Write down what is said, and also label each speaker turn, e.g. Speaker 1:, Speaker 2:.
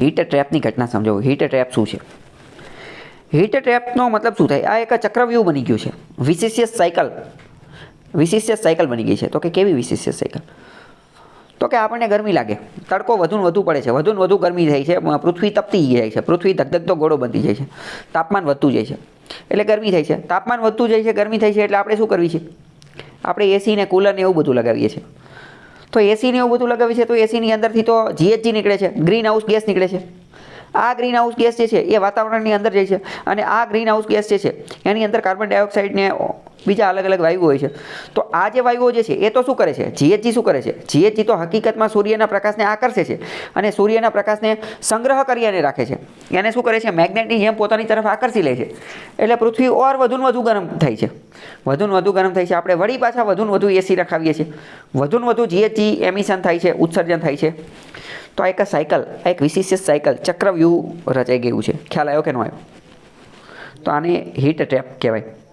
Speaker 1: Heat ટ્રેપની ઘટના સમજાવો. Heat trap શું છે? હીટ ટ્રેપનો મતલબ શું થાય? આ એક ચક્રવ્યૂહ બની ગયું છે. વિશિષ્ય સાયકલ બની ગઈ છે. તો કે કેવી વિશિષ્ય સાયકલ? તો કે આપણને ગરમી લાગે, તડકો વધુ ને વધુ પડે છે, વધુ ને વધુ ગરમી થાય છે, પૃથ્વી તપતી જાય છે, પૃથ્વી ધગધગતો ગોળો બનતી જાય છે, તાપમાન વધતું જાય છે, એટલે ગરમી થાય છે. તાપમાન વધતું જાય છે, ગરમી થાય છે, એટલે આપણે શું કરવી છે? આપણે એસી ને કુલર ને એવું બધું લગાવીએ છીએ. તો એસી ને એવું બધું લગાવીએ છીએ તો એસીની અંદરથી તો GHG નીકળે છે, ગ્રીન હાઉસ ગેસ નીકળે છે. આ ગ્રીન હાઉસ ગેસ જે છે એ વાતાવરણની અંદર જાય છે અને આ ગ્રીન હાઉસ ગેસ જે છે એની અંદર કાર્બન ડાયોક્સાઇડ ને બીજા અલગ અલગ વાયુઓ હોય છે. તો આ જે વાયુઓ જે છે એ તો શું કરે છે? GHG શું કરે છે? GHG તો હકીકતમાં સૂર્યના પ્રકાશને આકર્ષે છે અને સૂર્યના પ્રકાશને સંગ્રહ કરીને રાખે છે. એને શું કરે છે? મેગ્નેટની જેમ પોતાની તરફ આકર્ષી લે છે. એટલે પૃથ્વી ઓર વધુ ને વધુ ગરમ થાય છે. વધુ ને વધુ ગરમ થાય છે. આપણે વળી પાછા વધુ ને વધુ એસી રખાવીએ છીએ. વધુ ને વધુ GHG એમિશન થાય છે, ઉત્સર્જન થાય છે. તો આ એક સાયકલ, આ એક વિશિષ્ટ સાયકલ, ચક્રવ્યૂહ રચાઈ ગયું છે. ખ્યાલ આવ્યો કે ન આવ્યો? તો આને હીટ ટ્રેપ કહેવાય.